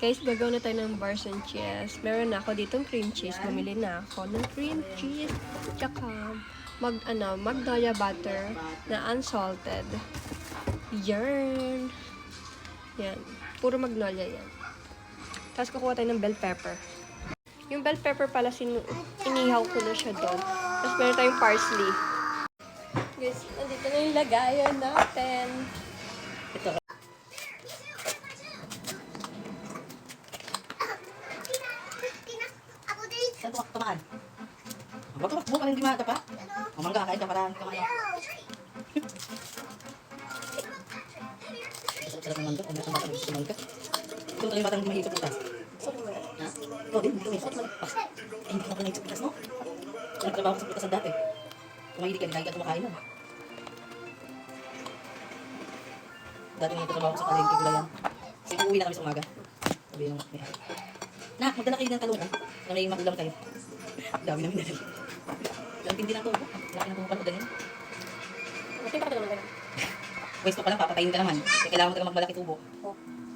Guys, gagawin na tayo ng bars and cheese. Meron na ako ditong cream cheese. Bumili na ako ng cream cheese. Tsaka, Magnolia butter na unsalted. Yan. Yan. Puro Magnolia yan. Tapos kukuha tayo ng bell pepper. Yung bell pepper pala, inihaw ko na siya doon. Tapos meron tayong parsley. Guys, nandito na yung lagayan natin. Ito. Saan ito tamaan? Ang tumakbo ka rin di mata pa? Mamangga, kain ka para hindi ka kaya. Sarap ng mangga. Ang nasa bata gusto mangga. Ito tayo batang hindi mahigit sa putas. Ha? Ito din, dito may sakit magpas. Eh, hindi ka na mahigit sa putas, no? Kung nagtrabaho ko sa putasan dati. Kung mahilig ka, hindi ka kumakain nun. Dati nang nagtrabaho ko sa palengke gulayan. Kasi uuwi na kami sa umaga. Sabi nung may-ari. Nak, magdala kayo ng talong ko. Na may magulam kayo. Dami namin nadala. Ang tindi ng tubo. Laki ng tubo pala ganyan. Mating pa ka naman ganyan. Pwesto pa lang, papatayin ka naman. Kaya kailangan mo talaga magmalaki tubo. Oh,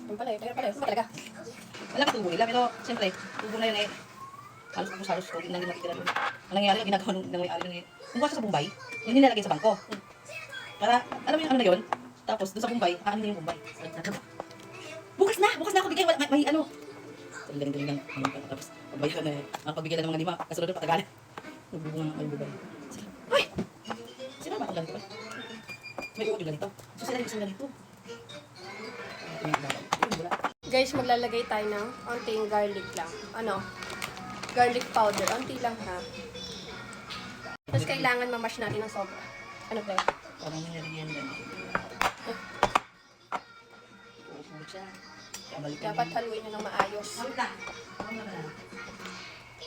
yun pala eh. Pala talaga. Malaki tubo nila, pero siyempre, tubo na yun eh. Halos ko, hindi na makikita doon. Ang nangyari, yung ginagawa ng may-ari nun eh. Kung sa Bombay, yung nilalagay sa bangko. Para, alam mo yung ano na yun? Tapos, doon sa Bombay, aanin na yung Bombay. Bukas na ako bigay, may ano. Galing-galing lang. Tapos, pagbayaran na eh. Ang pagbigyan ng mga lima, kasunod na patagalan. Nagbubunga ng kayo Bombay. Hoy! Sino ba itong ganito ba? May uod yung ganito. So, sila yung isang ganito. Guys, maglalagay tayo ng onting garlic lang. Garlic powder. Onti lang ha. Tapos kailangan mamash natin ng sobra. Ano ba? Parang nangyari yan. Uusog siya. Dapat haluin nyo ng maayos.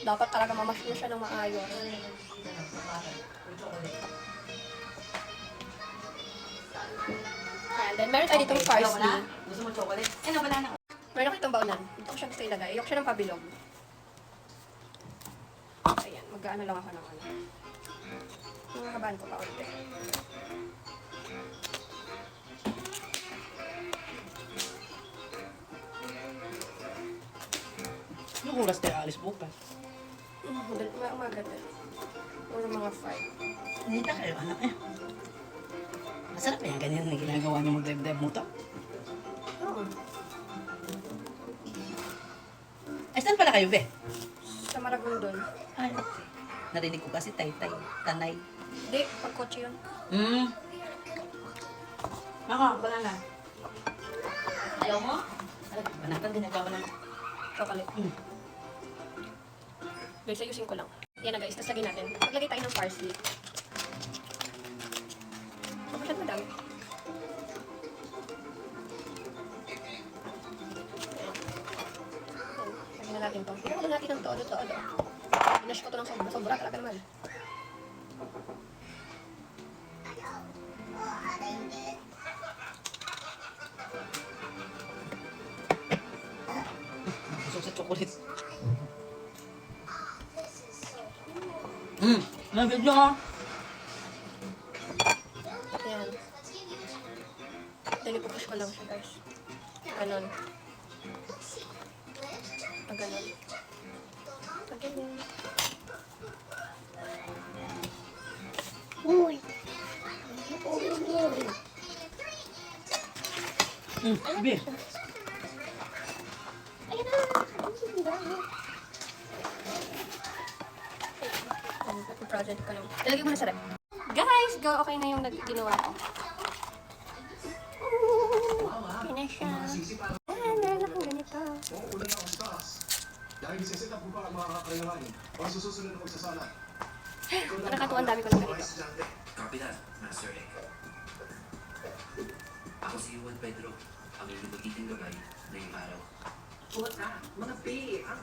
Dapat talaga mamash nyo siya ng maayos. And then, meron tayo ditong parsley. Gusto mo chocolate? Eh, banana. Meron ako itong baunan. Dito ko siya gusto ilagay. Ayoko siya ng pabilog. Ayan, mag-ano lang ako ng ano. Nangahabaan ko pa ulit. Yung oras tayo alis bukas. Umaga din. Puro mga 5. Hindi na kayo, anak eh. Masarap yan, ganyan na ginagawa niyo mag-drive-drive mo to. Oo. Ay, saan pala kayo, be? Sa Maragondon. Ay, narinig ko kasi tay-tay, tanay. Hindi, pagkotse yun. Ako, banana. Ayaw mo? Banatan, ginagawa ng Chocolate. Guys, ayusin ko lang. Yan na guys, tapos lagyan natin. Maglagay tayo ng parsley. Masyad madami. Lagyan na natin to. Lagyan na natin ng todo. Pinash ko to ng sobra talaga naman. gusto sa chocolate. Nabig nyo ha? Ayan. Then, ipupush ko lang siya guys. Ganon. Ganon. Ganon. Uy! Be. Ayan na! Project ko lang. Talagay mo na sa rep. Guys, go! Okay na yung ginawa ko. Okay na siya. Ayan, meron akong ganito. Nakakatuwa, ang dami ko ng ganito. Copy that, Master Egg. Ako si Juan Pedro, ang inyong magiging gabay ngayong araw. Mga B, ang